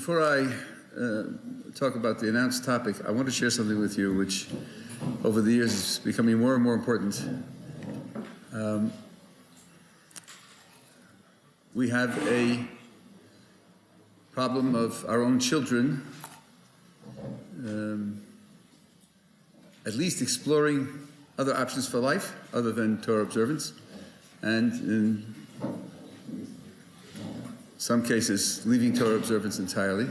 Before I talk about the announced topic, I want to share something with you which over the years is becoming more and more important. We have a problem of our own children at least exploring other options for life other than Torah observance, and in some cases leaving Torah observance entirely.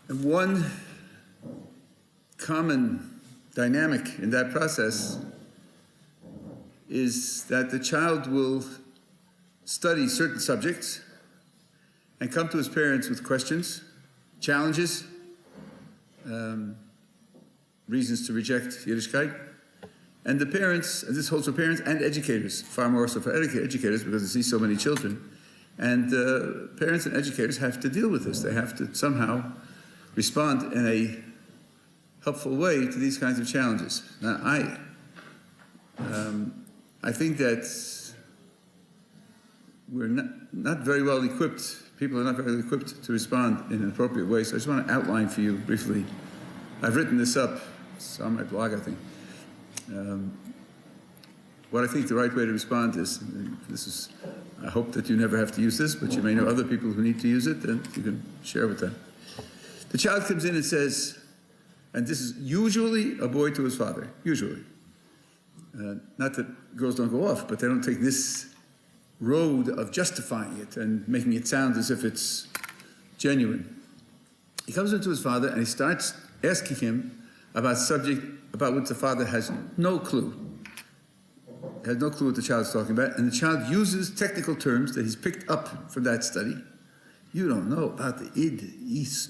And one common dynamic in that process is that the child will study certain subjects and come to his parents with questions, challenges, reasons to reject Yiddishkeit. And the parents, and this holds for parents and educators, far more so for educators because they see so many children. And parents and educators have to deal with this. They have to somehow respond in a helpful way to these kinds of challenges. Now, I think that we're not very well equipped, people are not very well equipped to respond in an appropriate way, so I just want to outline for you briefly. I've written this up, it's on my blog, I think. What I think the right way to respond is, I hope that you never have to use this, but you may know other people who need to use it, and you can share with them. The child comes in and says, and this is usually a boy to his father, usually. Not that girls don't go off, but they don't take this road of justifying it and making it sound as if it's genuine. He comes into his father and he starts asking him about a subject about which the father has no clue. Has no clue what the child's talking about, and the child uses technical terms that he's picked up from that study. You don't know about the id,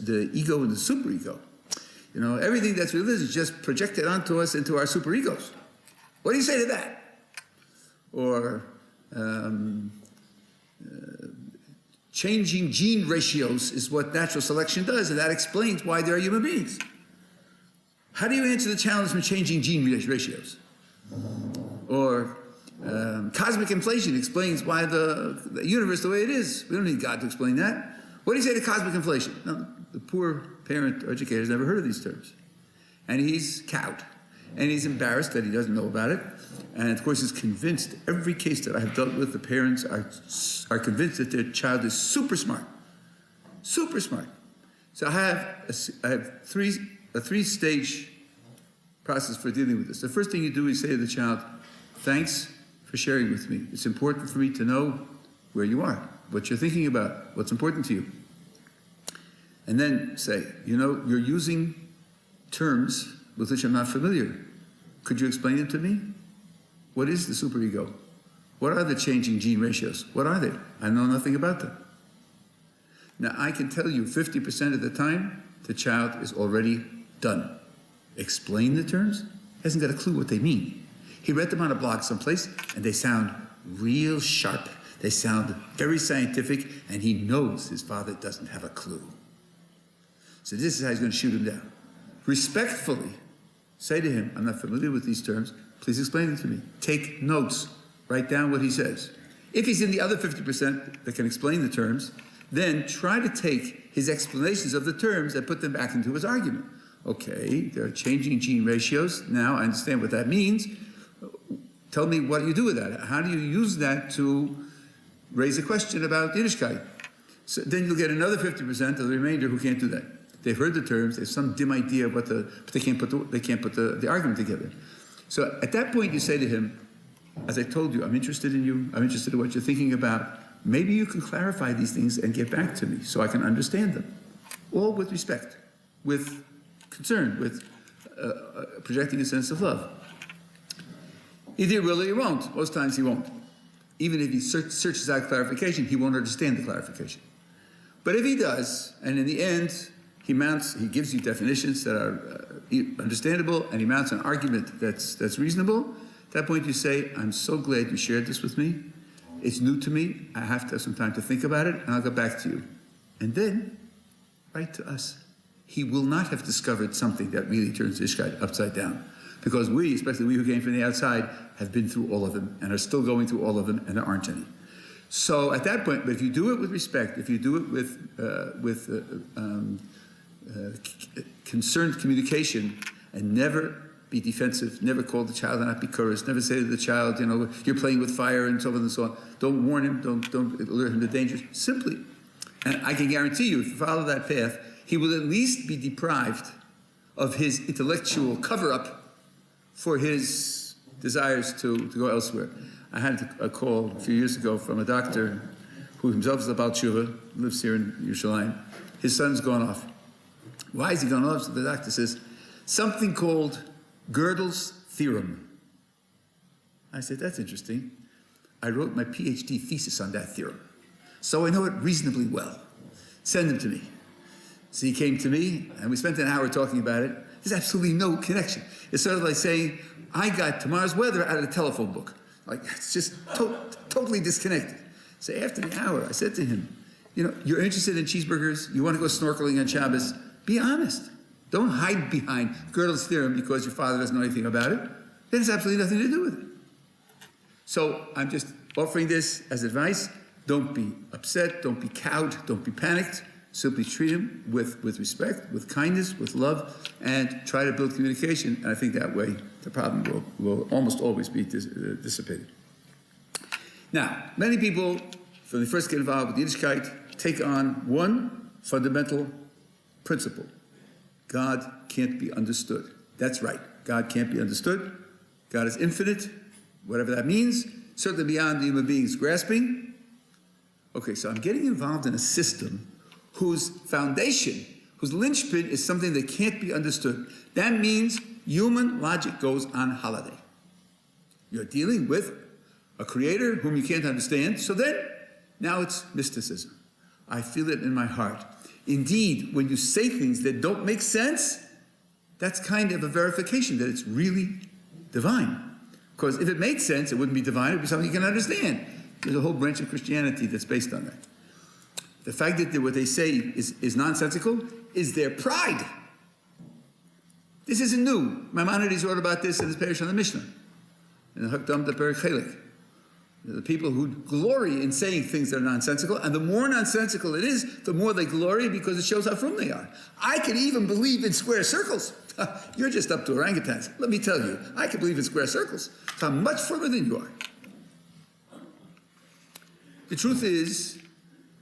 the ego, and the superego. You know, everything that's religious is just projected onto us into our superegos. What do you say to that? Or changing gene ratios is what natural selection does, and that explains why there are human beings. How do you answer the challenge from changing gene ratios? Or cosmic inflation explains why the universe the way it is. We don't need God to explain that. What do you say to cosmic inflation? No, the poor parent or educator has never heard of these terms. And he's cowed. And he's embarrassed that he doesn't know about it. And of course he's convinced, every case that I have dealt with, the parents are convinced that their child is super smart. Super smart. So I have a three-stage process for dealing with this. The first thing you do is say to the child, thanks for sharing with me. It's important for me to know where you are, what you're thinking about, what's important to you. And then say, you know, you're using terms with which I'm not familiar. Could you explain it to me? What is the superego? What are the changing gene ratios? What are they? I know nothing about them. Now, I can tell you 50% of the time, the child is already done. Explain the terms, hasn't got a clue what they mean. He read them on a blog someplace, and they sound real sharp. They sound very scientific, and he knows his father doesn't have a clue. So this is how he's going to shoot him down. Respectfully, say to him, I'm not familiar with these terms, please explain it to me. Take notes, write down what he says. If he's in the other 50% that can explain the terms, then try to take his explanations of the terms and put them back into his argument. Okay, there are changing gene ratios. Now I understand what that means. Tell me what you do with that. How do you use that to raise a question about Yiddishkeit? So then you'll get another 50% of the remainder who can't do that. They've heard the terms, they have some dim idea of what but they can't put the argument together. So at that point you say to him, as I told you, I'm interested in you, I'm interested in what you're thinking about. Maybe you can clarify these things and get back to me so I can understand them. All with respect, with concern, with projecting a sense of love. Either he will or he won't. Most times he won't. Even if he searches out clarification, he won't understand the clarification. But if he does, and in the end, he gives you definitions that are understandable, and he mounts an argument that's reasonable, at that point you say, I'm so glad you shared this with me. It's new to me. I have to have some time to think about it, and I'll get back to you. And then, write to us. He will not have discovered something that really turns Yiddishkeit upside down. Because especially we who came from the outside, have been through all of them and are still going through all of them, and there aren't any. So at that point, but if you do it with respect, if you do it with concerned communication, and never be defensive, never call the child and not be courteous, never say to the child, you're playing with fire and so forth and so on. Don't warn him, don't alert him to dangers. Simply, and I can guarantee you, if you follow that path, he will at least be deprived of his intellectual cover-up for his desires to go elsewhere. I had a call a few years ago from a doctor who himself is a Baal Tshuva, lives here in Yerushalayim. His son's gone off. Why is he gone off? So the doctor says, something called Gödel's theorem. I said, that's interesting. I wrote my PhD thesis on that theorem, so I know it reasonably well. Send him to me. So he came to me, and we spent an hour talking about it. There's absolutely no connection. It's sort of like saying, I got tomorrow's weather out of the telephone book. Like, it's just totally disconnected. So after the hour, I said to him, you're interested in cheeseburgers, you want to go snorkeling on Shabbos, be honest. Don't hide behind Gödel's theorem because your father doesn't know anything about it. That has absolutely nothing to do with it. So I'm just offering this as advice. Don't be upset, don't be cowed, don't be panicked. Simply treat him with respect, with kindness, with love, and try to build communication. And I think that way the problem will almost always be dissipated. Now, many people, when they first get involved with Yiddishkeit, take on one fundamental principle. God can't be understood. That's right. God can't be understood. God is infinite, whatever that means, certainly beyond the human being's grasping. Okay, so I'm getting involved in a system whose foundation, whose linchpin is something that can't be understood. That means human logic goes on holiday. You're dealing with a creator whom you can't understand, so then, now it's mysticism. I feel it in my heart. Indeed, when you say things that don't make sense, that's kind of a verification that it's really divine. Because if it made sense, it wouldn't be divine, it would be something you can understand. There's a whole branch of Christianity that's based on that. The fact that what they say is nonsensical is their pride. This isn't new. Maimonides wrote about this in his parish on the Mishnah, in the Hakdam Perek Chelik. The people who glory in saying things that are nonsensical, and the more nonsensical it is, the more they glory because it shows how frum they are. I can even believe in square circles. You're just up to orangutans. Let me tell you, I can believe in square circles. So I'm much firmer than you are. The truth is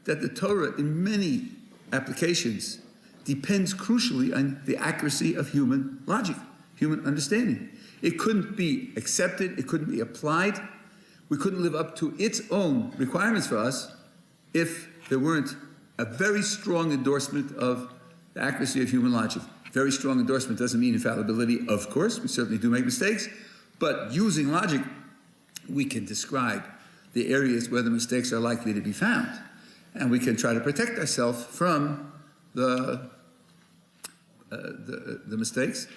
that the Torah, in many applications, depends crucially on the accuracy of human logic, human understanding. It couldn't be accepted, it couldn't be applied. We couldn't live up to its own requirements for us if there weren't a very strong endorsement of the accuracy of human logic. Very strong endorsement doesn't mean infallibility, of course. We certainly do make mistakes. But using logic, we can describe the areas where the mistakes are likely to be found. And we can try to protect ourselves from the mistakes.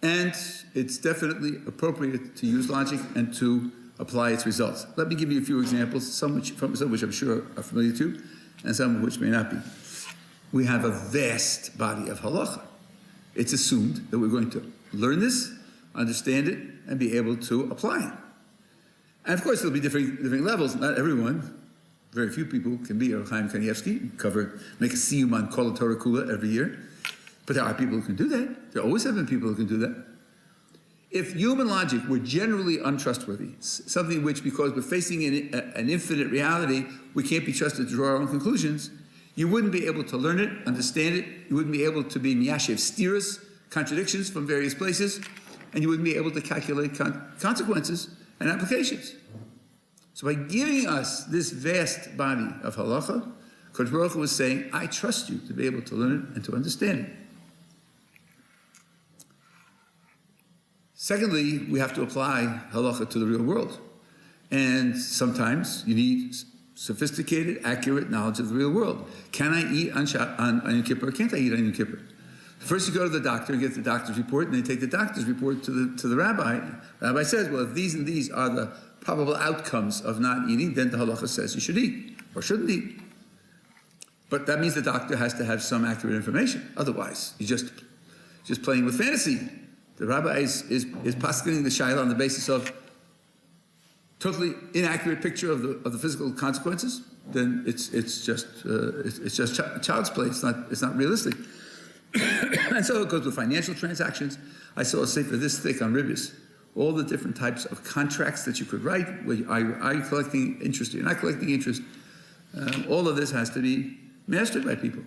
And it's definitely appropriate to use logic and to apply its results. Let me give you a few examples, some which I'm sure are familiar to, and some of which may not be. We have a vast body of halacha. It's assumed that we're going to learn this, understand it, and be able to apply it. And of course, there'll be different levels. Not everyone, very few people can be a Chaim Kanievsky, make a siyum on Kol Torah Kula every year. But there are people who can do that. There always have been people who can do that. If human logic were generally untrustworthy, something which, because we're facing an infinite reality, we can't be trusted to draw our own conclusions, you wouldn't be able to learn it, understand it, you wouldn't be able to be miyashev stiras, contradictions from various places, and you wouldn't be able to calculate consequences and applications. So by giving us this vast body of halacha, Kodesh Baruch Hu was saying, I trust you to be able to learn it and to understand it. Secondly, we have to apply halacha to the real world. And sometimes you need sophisticated, accurate knowledge of the real world. Can I eat on Yom Kippur or can't I eat on Yom Kippur? First you go to the doctor and get the doctor's report, and then you take the doctor's report to the rabbi. The rabbi says, well, if these and these are the probable outcomes of not eating, then the halacha says you should eat or shouldn't eat. But that means the doctor has to have some accurate information. Otherwise, you're just playing with fantasy. The rabbi is paskening the shayla on the basis of totally inaccurate picture of the physical consequences. then it's just child's play. It's not realistic. And so it goes with financial transactions. I saw a sefer this thick on ribbis, all the different types of contracts that you could write. Are you collecting interest? You're not collecting interest. All of this has to be mastered by people.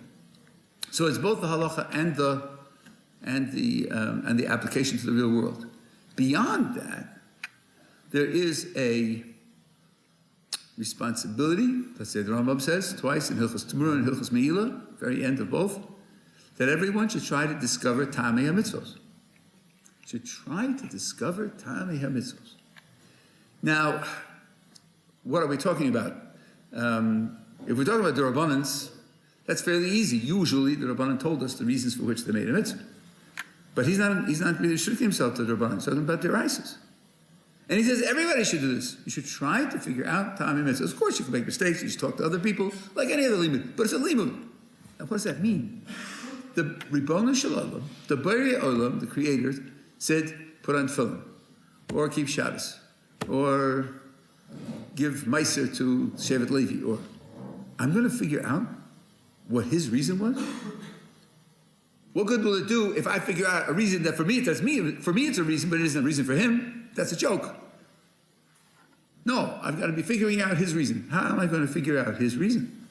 So it's both the halacha and the application to the real world. Beyond that, there is a responsibility. Let's say the Rambam says twice in Hilchos Tumura and Hilchos Meila, very end of both, that everyone should try to discover Tamei HaMitzvos. Should try to discover Tamei HaMitzvos. Now, what are we talking about? If we're talking about the Rabbanans, that's fairly easy. Usually, the Rabbanan told us the reasons for which they made a mitzvah. But he's not really restricting himself to the Rabbanan. He's talking about their ISIS. And he says everybody should do this. You should try to figure out Tamei HaMitzvos. Of course, you can make mistakes. You should talk to other people, like any other limud. But it's a limud. Now, what does that mean? The Ribono Shel Olam, the Borei Olam, the creators, said, put on tefillin, or keep Shabbos, or give Meiser to Shevet Levi, or I'm going to figure out what his reason was? What good will it do if I figure out a reason that for me it's a reason, but it isn't a reason for him? That's a joke. No, I've got to be figuring out his reason. How am I going to figure out his reason?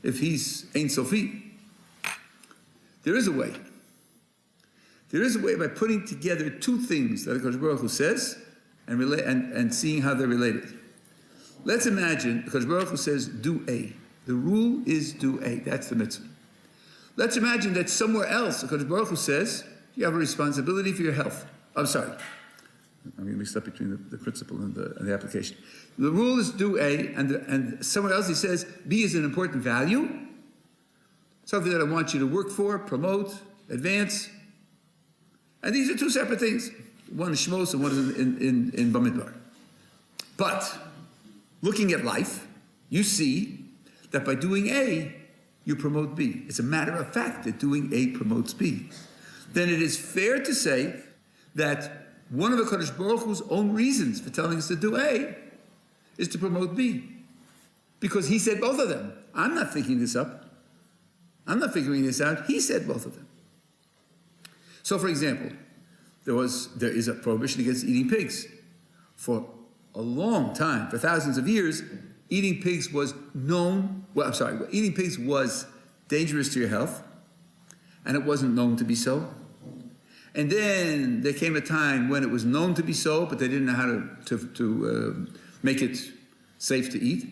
If he's Ein Sofi. There is a way. There is a way by putting together two things that HaKadosh Baruch Hu says and seeing how they're related. Let's imagine HaKadosh Baruch Hu says, do A. The rule is do A. That's the mitzvah. Let's imagine that somewhere else HaKadosh Baruch Hu says, you have a responsibility for your health. I'm sorry. I'm getting mixed up between the principle and the application. The rule is do A, and somewhere else he says, B is an important value, something that I want you to work for, promote, advance. And these are two separate things. One is Shmos and one is in Bamidbar. But looking at life, you see that by doing A, you promote B. It's a matter of fact that doing A promotes B. Then it is fair to say that one of the HaKadosh Baruch Hu's own reasons for telling us to do A is to promote B. Because he said both of them. I'm not thinking this up. I'm not figuring this out. He said both of them. So, for example, there is a prohibition against eating pigs. For a long time, for thousands of years, eating pigs was eating pigs was dangerous to your health, and it wasn't known to be so. And then there came a time when it was known to be so, but they didn't know how to make it safe to eat.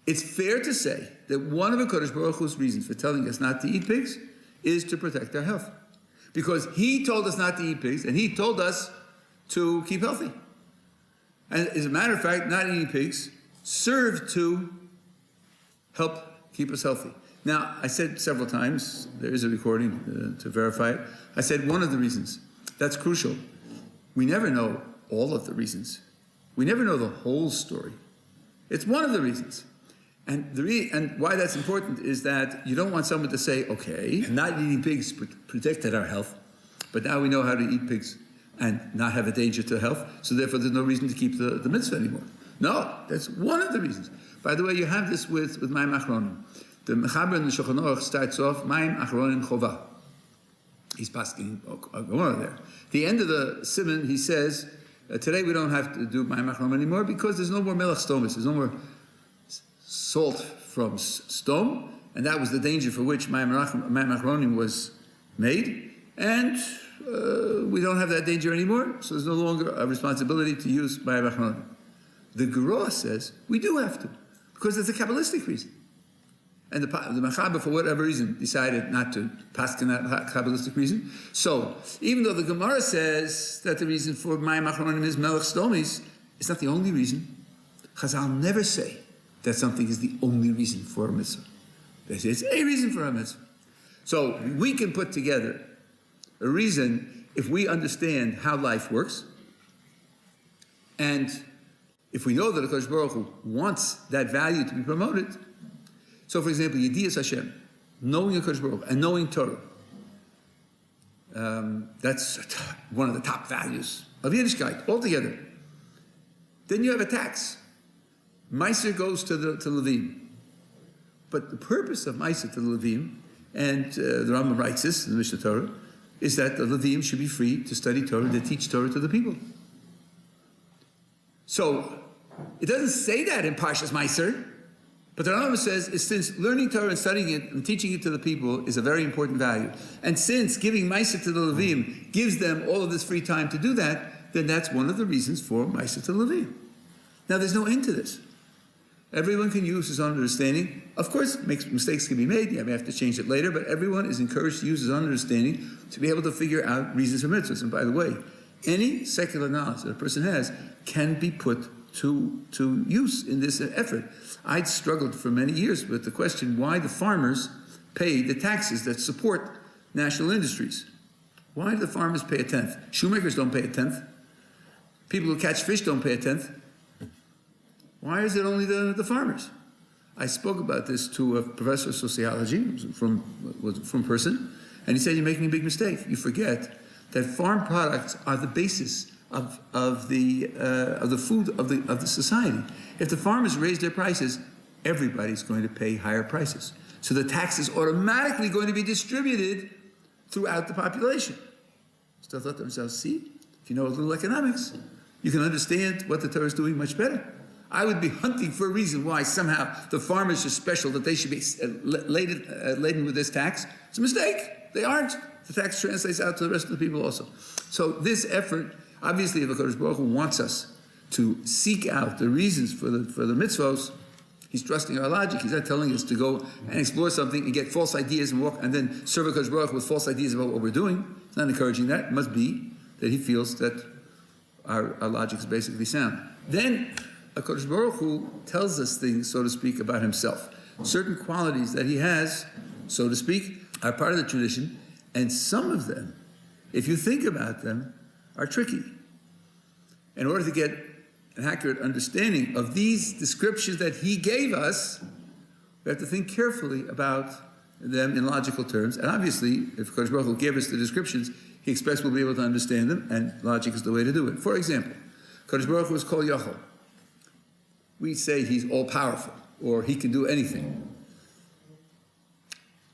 It's fair to say that one of HaKadosh Baruch Hu's reasons for telling us not to eat pigs is to protect our health. Because he told us not to eat pigs, and he told us to keep healthy. And as a matter of fact, not eating pigs served to help keep us healthy. Now, I said several times, there is a recording to verify it, I said one of the reasons. That's crucial. We never know all of the reasons. We never know the whole story. It's one of the reasons. And why that's important is that you don't want someone to say, okay, not eating pigs protected our health, but now we know how to eat pigs and not have a danger to health, so therefore there's no reason to keep the mitzvah anymore. No, that's one of the reasons. By the way, you have this with Mayim Achronim. The Mechaber in the Shulchan Aruch starts off, Mayim Achronim Chova. He's passing a Gemara there. At the end of the Siman, he says, today we don't have to do Mayim Achronim anymore because there's no more Melech Stomus, there's no more salt from stone, and that was the danger for which Mayim Achronim was made, and we don't have that danger anymore, so there's no longer a responsibility to use Mayim Achronim. The Gura says we do have to, because it's a Kabbalistic reason. And the Mechaber, for whatever reason, decided not to paskin that Kabbalistic reason. So, even though the Gemara says that the reason for Mayim Achronim is Melech Stomis, it's not the only reason. Chazal never say that something is the only reason for a mitzvah. They say it's a reason for a mitzvah. So we can put together a reason if we understand how life works, and if we know that HaKadosh Baruch Hu wants that value to be promoted. So, for example, Yediyas Hashem, knowing HaKadosh Baruch Hu and knowing Torah, that's one of the top values of Yiddishkeit altogether. Then you have a tax. Meiser goes to Levim. But the purpose of Meiser to the Levim, and the Rambam writes this in the Mishnah Torah, is that the Levim should be free to study Torah, to teach Torah to the people. So, it doesn't say that in Parshas Meiser, but the Rambam says, since learning Torah and studying it and teaching it to the people is a very important value, and since giving Meiser to the Levim gives them all of this free time to do that, then that's one of the reasons for Meiser to the Levim. Now, there's no end to this. Everyone can use his own understanding. Of course, mistakes can be made. You may have to change it later, but everyone is encouraged to use his own understanding to be able to figure out reasons for mitzvahs. And by the way, any secular knowledge that a person has can be put to use in this effort. I'd struggled for many years with the question why the farmers pay the taxes that support national industries. Why do the farmers pay a tenth? Shoemakers don't pay a tenth. People who catch fish don't pay a tenth. Why is it only the farmers? I spoke about this to a professor of sociology from person, and he said, you're making a big mistake. You forget that farm products are the basis of the food of the society. If the farmers raise their prices, everybody's going to pay higher prices. So the tax is automatically going to be distributed throughout the population. So I thought to themselves, see, if you know a little economics, you can understand what the Torah is doing much better. I would be hunting for a reason why somehow the farmers are special, that they should be laden with this tax. It's a mistake. They aren't. The tax translates out to the rest of the people also. So this effort, obviously, if HaKadosh Baruch Hu wants us to seek out the reasons for the mitzvos, he's trusting our logic. He's not telling us to go and explore something and get false ideas and walk and then serve HaKadosh Baruch Hu with false ideas about what we're doing. He's not encouraging that. It must be that he feels that our logic is basically sound. Then HaKadosh Baruch Hu tells us things, so to speak, about himself. Certain qualities that he has, so to speak, are part of the tradition, and some of them, if you think about them, are tricky. In order to get an accurate understanding of these descriptions that he gave us, we have to think carefully about them in logical terms. And obviously, if HaKadosh Baruch Hu gave us the descriptions, he expects we'll be able to understand them, and logic is the way to do it. For example, HaKadosh Baruch Hu is called Yochel. We say he's all-powerful, or he can do anything.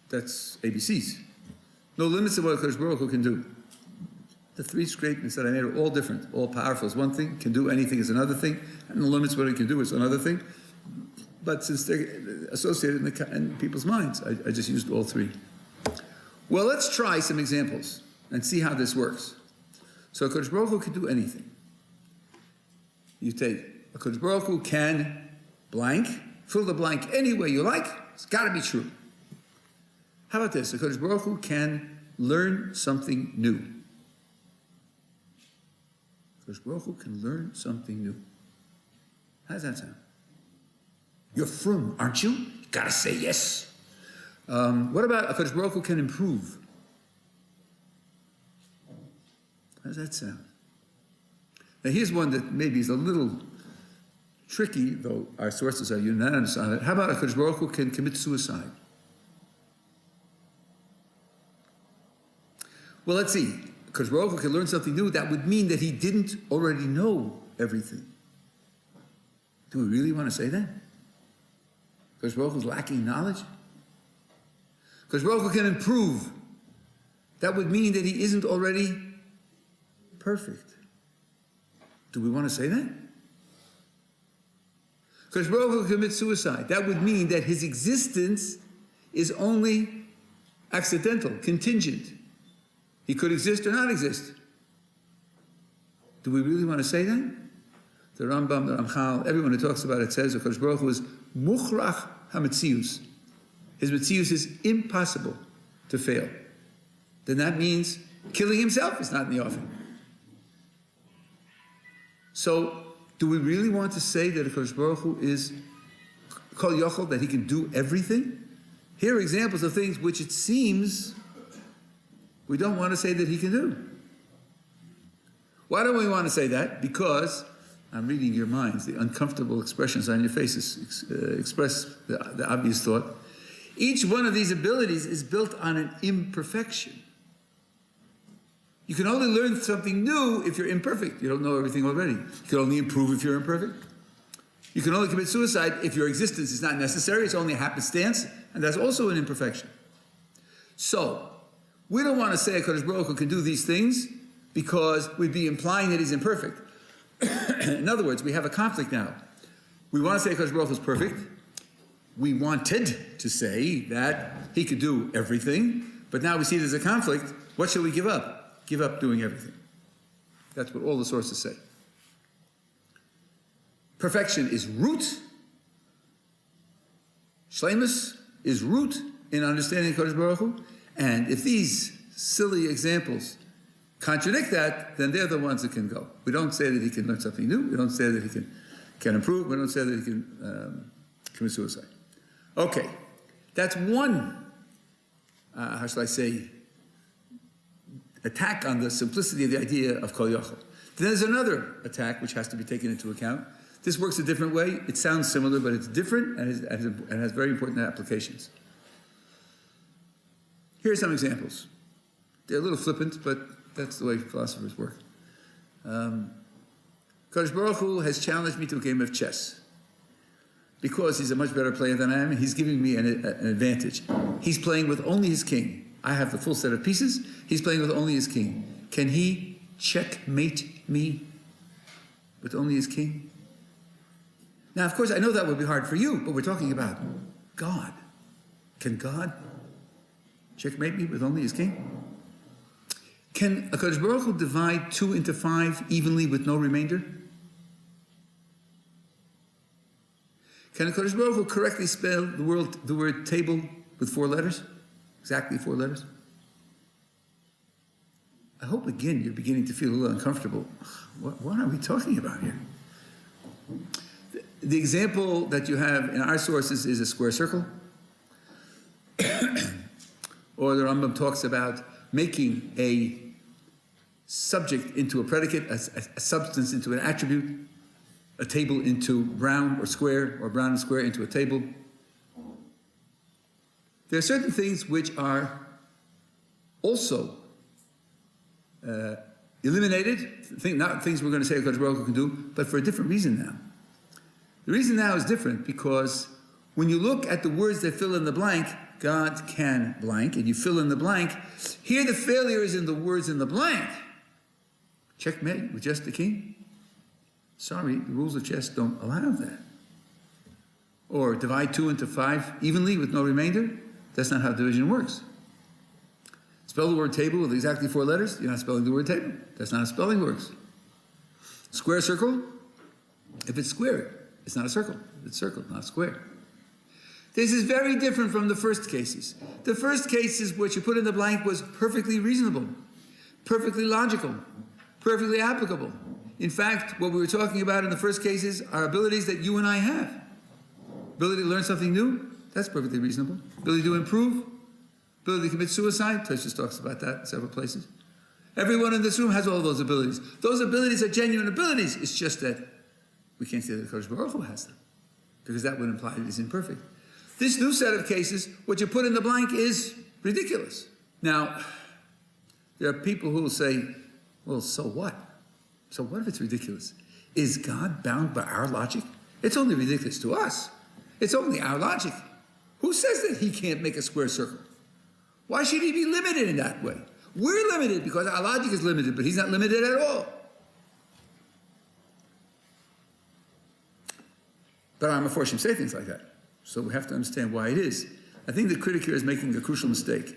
That's ABCs. No limits of what HaKadosh Baruch Hu can do. The three statements that I made are all different. All-powerful is one thing, can do anything is another thing, and the limits of what he can do is another thing. But since they're associated in people's minds, I just used all three. Well, let's try some examples and see how this works. So HaKadosh Baruch Hu can do anything. You take HaKadosh Baruch Hu can blank, fill the blank any way you like. It's got to be true. How about this? HaKadosh Baruch Hu can learn something new. HaKadosh Baruch Hu can learn something new. How does that sound? You're frum, aren't you? You got to say yes. What about HaKadosh Baruch Hu can improve? How does that sound? Now here's one that maybe is a little tricky, though our sources are unanimous on it. How about HaKadosh Baruch Hu can commit suicide? Well, let's see. HaKadosh Baruch Hu can learn something new. That would mean that he didn't already know everything. Do we really want to say that? HaKadosh Baruch Hu is lacking knowledge? HaKadosh Baruch Hu can improve. That would mean that he isn't already perfect. Do we want to say that? HaKadosh Baruch Hu commits suicide. That would mean that his existence is only accidental, contingent. He could exist or not exist. Do we really want to say that? The Rambam, the Ramchal, everyone who talks about it says HaKadosh Baruch Hu is mukhrach hametzius. His metzius is impossible to fail. Then that means killing himself is not in the offing. So, do we really want to say that HaKadosh Baruch Hu is Kol Yochel, that he can do everything? Here are examples of things which it seems we don't want to say that he can do. Why don't we want to say that? Because, I'm reading your minds, the uncomfortable expressions on your faces express the obvious thought. Each one of these abilities is built on an imperfection. You can only learn something new if you're imperfect. You don't know everything already. You can only improve if you're imperfect. You can only commit suicide if your existence is not necessary, it's only a happenstance, and that's also an imperfection. So, we don't want to say HaKadosh Baruch Hu can do these things because we'd be implying that he's imperfect. In other words, we have a conflict now. We want to say HaKadosh Baruch Hu is perfect. We wanted to say that he could do everything, but now we see there's a conflict. What shall we give up? Give up doing everything. That's what all the sources say. Perfection is root. Shleimus is root in understanding HaKadosh Baruch Hu. And if these silly examples contradict that, then they're the ones that can go. We don't say that he can learn something new. We don't say that he can improve. We don't say that he can commit suicide. Okay, that's one, how shall I say, attack on the simplicity of the idea of Kol Yochel. Then there's another attack which has to be taken into account. This works a different way. It sounds similar, but it's different and has very important applications. Here are some examples. They're a little flippant, but that's the way philosophers work. Kadosh Baruch Hu has challenged me to a game of chess. Because he's a much better player than I am, he's giving me an advantage. He's playing with only his king. I have the full set of pieces. He's playing with only his king. Can he checkmate me with only his king? Now, of course, I know that would be hard for you, but we're talking about God. Can God checkmate me with only his king? Can HaKadosh Baruch Hu divide 2 into 5 evenly with no remainder? Can HaKadosh Baruch Hu correctly spell the word table with 4 letters? Exactly 4 letters? I hope again you're beginning to feel a little uncomfortable. What are we talking about here? The example that you have in our sources is a square circle. Or the Rambam talks about making a subject into a predicate, a substance into an attribute, a table into round or square, or round and square into a table. There are certain things which are also eliminated, not things we're going to say HaKadosh Baruch Hu can do, but for a different reason now. The reason now is different because when you look at the words that fill in the blank, God can blank, and you fill in the blank, here the failure is in the words in the blank. Checkmate with just the king? Sorry, the rules of chess don't allow that. Or divide 2 into 5 evenly with no remainder? That's not how division works. Spell the word table with exactly 4 letters? You're not spelling the word table. That's not how spelling works. Square circle? If it's square, it's not a circle. It's circle, not square. This is very different from the first cases. The first cases which you put in the blank was perfectly reasonable, perfectly logical, perfectly applicable. In fact, what we were talking about in the first cases are abilities that you and I have. Ability to learn something new, that's perfectly reasonable. Ability to improve, ability to commit suicide, Toshis talks about that in several places. Everyone in this room has all those abilities. Those abilities are genuine abilities. It's just that we can't say that Kodesh Baruch Hu has them, because that would imply it is imperfect. This new set of cases, what you put in the blank is ridiculous. Now, there are people who will say, well, so what? So what if it's ridiculous? Is God bound by our logic? It's only ridiculous to us. It's only our logic. Who says that he can't make a square circle? Why should he be limited in that way? We're limited because our logic is limited, but he's not limited at all. But I'm afraid to say things like that. So we have to understand why it is. I think the critic here is making a crucial mistake.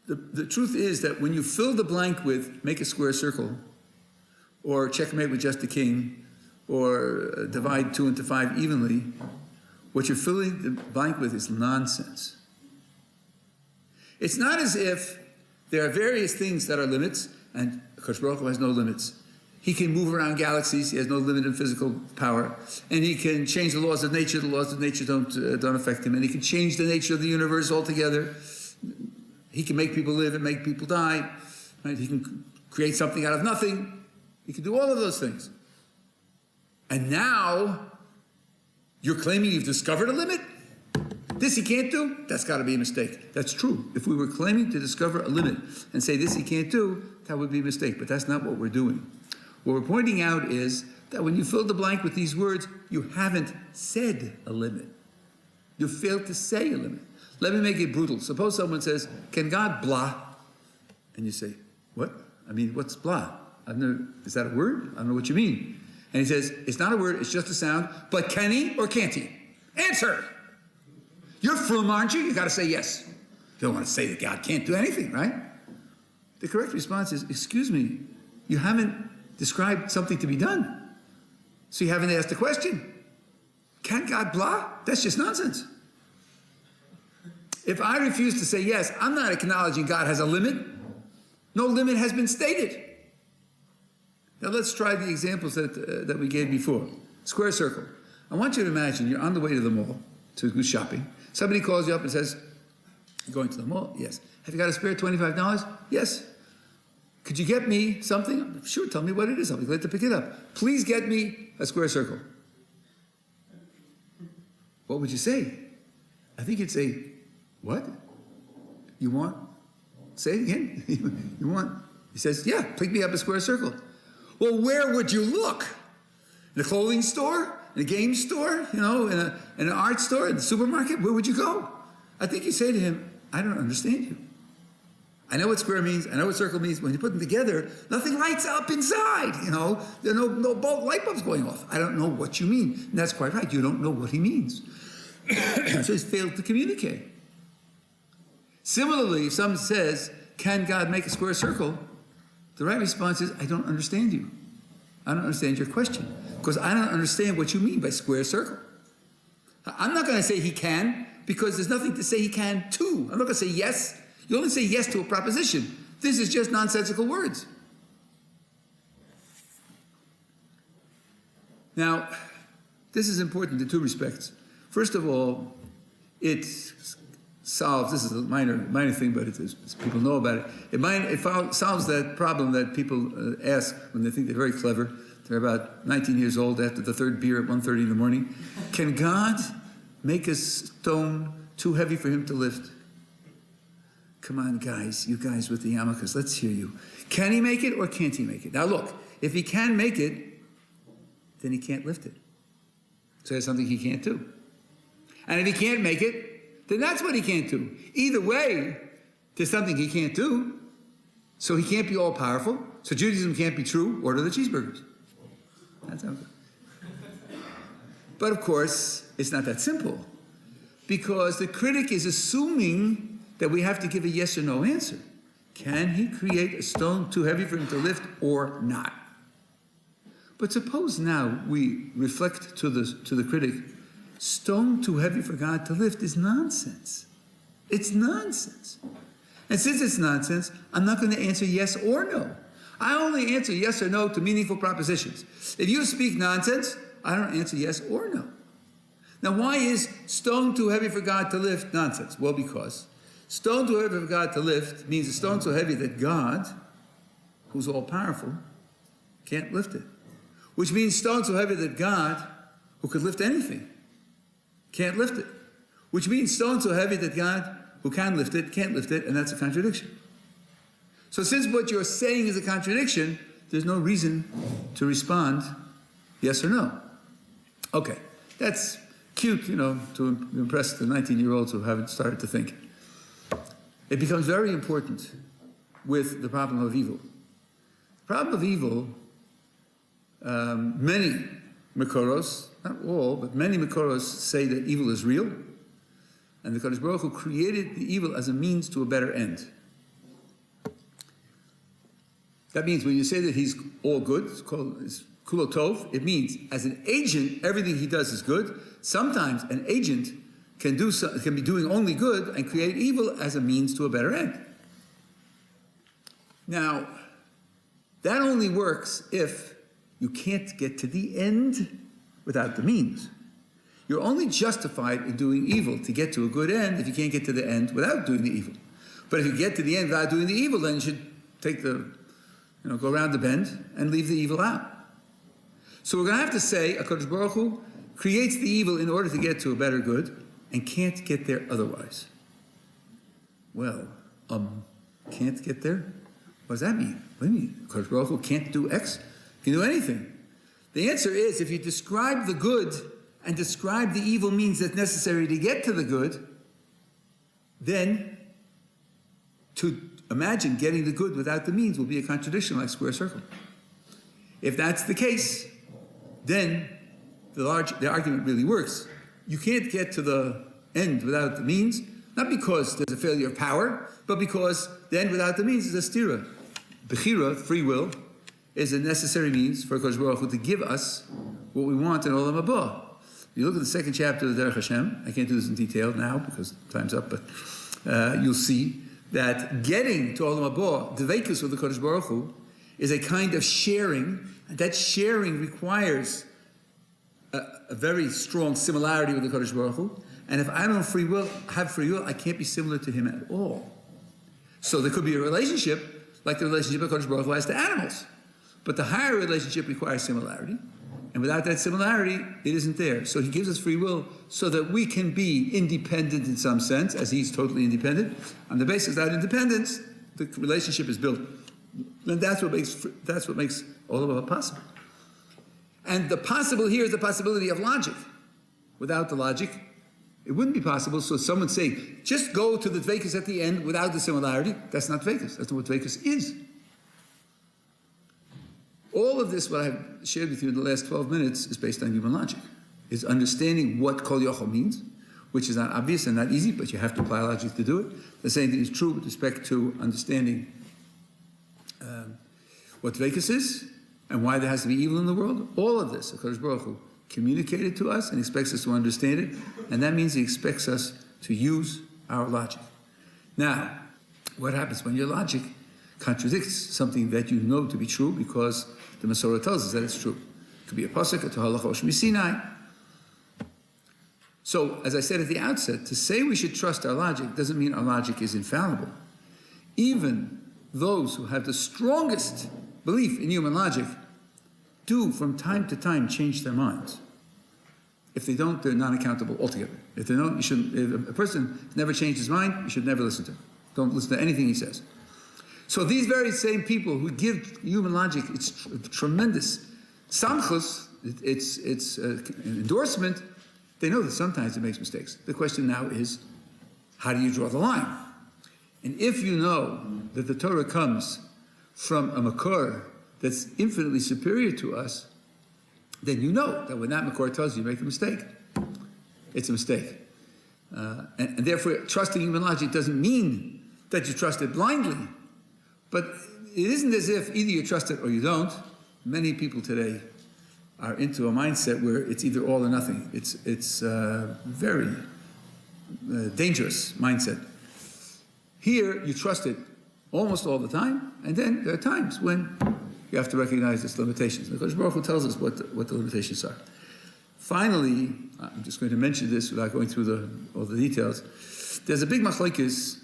The truth is that when you fill the blank with make a square circle, or checkmate with just the king, or divide 2 into 5 evenly, what you're filling the blank with is nonsense. It's not as if there are various things that are limits, and Kodesh Baruch Hu has no limits. He can move around galaxies. He has no limit in physical power. And he can change the laws of nature. The laws of nature don't affect him. And he can change the nature of the universe altogether. He can make people live and make people die. Right? He can create something out of nothing. He can do all of those things. And now, you're claiming you've discovered a limit? This he can't do? That's got to be a mistake. That's true. If we were claiming to discover a limit and say this he can't do, that would be a mistake. But that's not what we're doing. What we're pointing out is that when you fill the blank with these words, you haven't said a limit. You failed to say a limit. Let me make it brutal. Suppose someone says, can God blah? And you say, what? I mean, what's blah? Is that a word? I don't know what you mean. And he says, it's not a word, it's just a sound, but can he or can't he? Answer! You're frum, aren't you? You got to say yes. You don't want to say that God can't do anything, right? The correct response is, excuse me, you haven't described something to be done. So you haven't asked the question. Can God blah? That's just nonsense. If I refuse to say yes, I'm not acknowledging God has a limit. No limit has been stated. Now let's try the examples that we gave before. Square circle. I want you to imagine you're on the way to the mall to go shopping. Somebody calls you up and says, you're going to the mall? Yes. Have you got a spare $25? Yes. Could you get me something? Sure, tell me what it is. I'll be glad to pick it up. Please get me a square circle. What would you say? I think you'd say, what? You want? Say it again. You want? He says, yeah, pick me up a square circle. Well, where would you look? In a clothing store? In a game store? You know, in an art store? In the supermarket? Where would you go? I think you say to him, I don't understand you. I know what square means. I know what circle means. When you put them together, nothing lights up inside. You know, there are no light bulbs going off. I don't know what you mean. And that's quite right. You don't know what he means. So he's failed to communicate. Similarly, if someone says, can God make a square circle? The right response is, I don't understand you. I don't understand your question. Because I don't understand what you mean by square circle. I'm not going to say he can, because there's nothing to say he can to. I'm not going to say yes. You only say yes to a proposition. This is just nonsensical words. Now, this is important in two respects. First of all, it solves, this is a minor thing, but people know about it. It solves that problem that people ask when they think they're very clever. They're about 19 years old after the third beer at 1:30 in the morning. Can God make a stone too heavy for him to lift? Come on, guys, you guys with the yarmulkes, let's hear you. Can he make it or can't he make it? Now look, if he can make it, then he can't lift it. So that's something he can't do. And if he can't make it, then that's what he can't do. Either way, there's something he can't do. So he can't be all powerful. So Judaism can't be true. Order the cheeseburgers. That's how it goes. But of course, it's not that simple. Because the critic is assuming that we have to give a yes or no answer. Can he create a stone too heavy for him to lift or not? But suppose now we reflect to the critic, stone too heavy for God to lift is nonsense. It's nonsense. And since it's nonsense, I'm not going to answer yes or no. I only answer yes or no to meaningful propositions. If you speak nonsense, I don't answer yes or no. Now, why is stone too heavy for God to lift nonsense? Well, because stone too heavy for God to lift means a stone so heavy that God, who's all-powerful, can't lift it. Which means stone so heavy that God, who could lift anything, can't lift it. Which means stone so heavy that God, who can lift it, can't lift it, and that's a contradiction. So since what you're saying is a contradiction, there's no reason to respond yes or no. Okay, that's cute, you know, to impress the 19-year-olds who haven't started to think. It becomes very important with the problem of evil. The problem of evil, many Makoros, not all, but many Makoros say that evil is real, and the Kadosh Baruch Hu created the evil as a means to a better end. That means when you say that he's all good, it's called Kulo Tov, it means as an agent, everything he does is good. Sometimes an agent can be doing only good and create evil as a means to a better end. Now, that only works if you can't get to the end without the means. You're only justified in doing evil to get to a good end if you can't get to the end without doing the evil. But if you get to the end without doing the evil, then you should take go around the bend and leave the evil out. So we're going to have to say, HaKadosh Baruch Hu creates the evil in order to get to a better good and can't get there otherwise. Well, can't get there? What does that mean? What do you mean? HaKadosh Baruch Hu can't do X? He can do anything. The answer is, if you describe the good and describe the evil means that's necessary to get to the good, then to imagine getting the good without the means will be a contradiction like square circle. If that's the case, then the argument really works. You can't get to the end without the means, not because there's a failure of power, but because the end without the means is a stira. Bechira, free will, is a necessary means for Kodesh Baruch Hu to give us what we want in Olam Haba. You look at the second chapter of the Derech Hashem. I can't do this in detail now because time's up, but you'll see that getting to Olam Haba, the Dveikus with the Kodesh Baruch Hu, is a kind of sharing, and that sharing requires a very strong similarity with the Kodesh Baruch Hu. And if I don't have free will, I can't be similar to him at all. So there could be a relationship like the relationship of Kodesh Baruch Hu has to animals. But the higher relationship requires similarity. And without that similarity, it isn't there. So he gives us free will so that we can be independent in some sense, as he's totally independent. On the basis of that independence, the relationship is built. And that's what makes all of it possible. And the possible here is the possibility of logic. Without the logic, it wouldn't be possible. So someone say, just go to the dveikus at the end without the similarity. That's not dveikus. That's not what dveikus is. All of this, what I've shared with you in the last 12 minutes, is based on human logic. Is understanding what kol yochel means, which is not obvious and not easy, but you have to apply logic to do it. The same thing is true with respect to understanding what dveikus is and why there has to be evil in the world. All of this, HaKadosh Baruch Hu communicated to us and expects us to understand it, and that means he expects us to use our logic. Now, what happens when your logic contradicts something that you know to be true because the Masorah tells us that it's true? It could be a pasuk, a Tohalach Osh Misinai. So, as I said at the outset, to say we should trust our logic doesn't mean our logic is infallible. Even those who have the strongest belief in human logic do from time to time change their minds. If they don't, they're non-accountable altogether. If they don't, you shouldn't. If a person has never changed his mind, you should never listen to him. Don't listen to anything he says. So these very same people who give human logic its tremendous samchus, its endorsement, they know that sometimes it makes mistakes. The question now is, how do you draw the line? And if you know that the Torah comes from a makor that's infinitely superior to us, then you know that when that makor tells you make a mistake, it's a mistake. And therefore, trusting human logic doesn't mean that you trust it blindly. But it isn't as if either you trust it or you don't. Many people today are into a mindset where it's either all or nothing. It's a very dangerous mindset. Here, you trust it almost all the time, and then there are times when you have to recognize its limitations. The Kodesh Baruch Hu tells us what the limitations are. Finally, I'm just going to mention this without going through all the details. There's a big machlokes,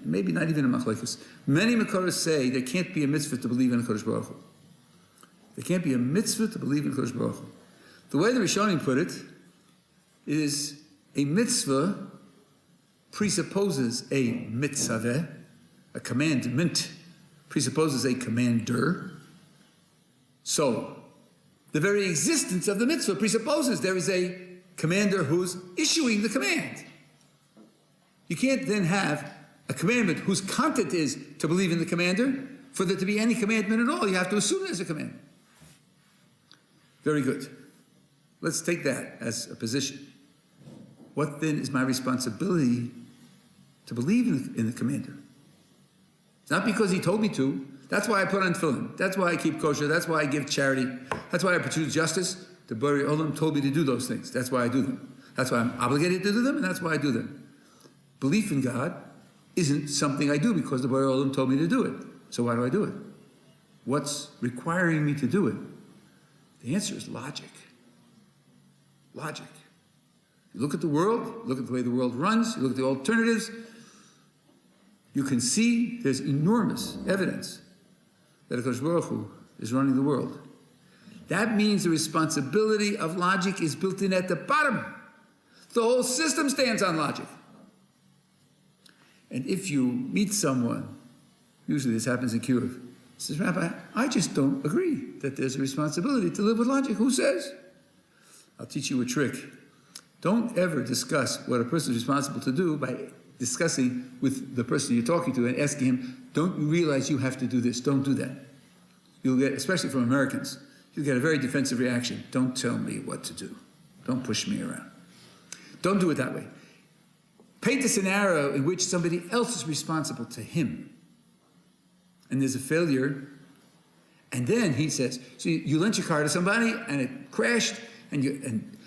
maybe not even a machlokes. Many makoros say there can't be a mitzvah to believe in a Kodesh Baruch Hu. There can't be a mitzvah to believe in Kodesh Baruch Hu. The way the Rishonim put it is a mitzvah presupposes a mitzaveh, a commandment presupposes a commander. So, the very existence of the mitzvah presupposes there is a commander who's issuing the command. You can't then have a commandment whose content is to believe in the commander. For there to be any commandment at all, you have to assume there's a commandment. Very good. Let's take that as a position. What then is my responsibility to believe in the commander? It's not because he told me to. That's why I put on tefillin. That's why I keep kosher. That's why I give charity. That's why I pursue justice. The Borei Olam told me to do those things. That's why I do them. That's why I'm obligated to do them, and that's why I do them. Belief in God isn't something I do because the Borei Olam told me to do it. So why do I do it? What's requiring me to do it? The answer is logic. Logic. You look at the world, look at the way the world runs, you look at the alternatives, you can see there's enormous evidence that HaKadosh Baruch Hu is running the world. That means the responsibility of logic is built in at the bottom. The whole system stands on logic. And if you meet someone, usually this happens in Kyiv, Says, Rabbi, I just don't agree that there's a responsibility to live with logic. Who says? I'll teach you a trick. Don't ever discuss what a person is responsible to do by discussing with the person you're talking to and asking him, don't you realize you have to do this? Don't do that. You'll get, especially from Americans, you'll get a very defensive reaction. Don't tell me what to do. Don't push me around. Don't do it that way. Paint a scenario in which somebody else is responsible to him. And there's a failure. And then he says, so you lent your car to somebody and it crashed and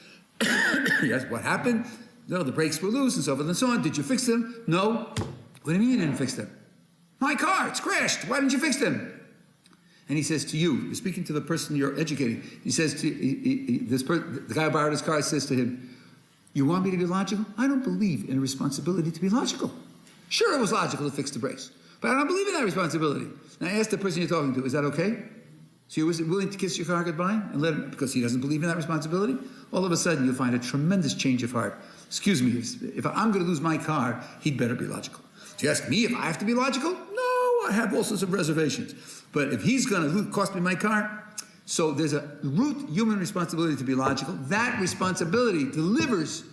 yes, what happened? No, the brakes were loose and so forth and so on. Did you fix them? No. What do you mean you didn't fix them? My car, it's crashed. Why didn't you fix them? And he says to you, you're speaking to the person you're educating. He says to the guy who borrowed his car says to him, you want me to be logical? I don't believe in a responsibility to be logical. Sure, it was logical to fix the brakes, but I don't believe in that responsibility. Now ask the person you're talking to, is that okay? So you're willing to kiss your car goodbye and let him, because he doesn't believe in that responsibility? All of a sudden you'll find a tremendous change of heart. Excuse me, if I'm going to lose my car, he'd better be logical. So you ask me if I have to be logical? No, I have all sorts of reservations. But if he's going to cost me my car, so there's a root human responsibility to be logical. That responsibility delivers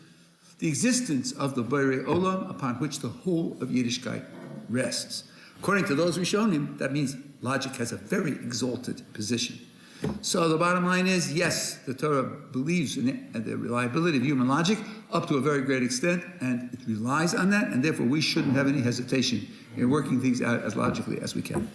the existence of the Borei Olam upon which the whole of Yiddishkeit rests. According to those Rishonim, that means logic has a very exalted position. So the bottom line is, yes, the Torah believes in the reliability of human logic up to a very great extent, and it relies on that, and therefore we shouldn't have any hesitation in working things out as logically as we can.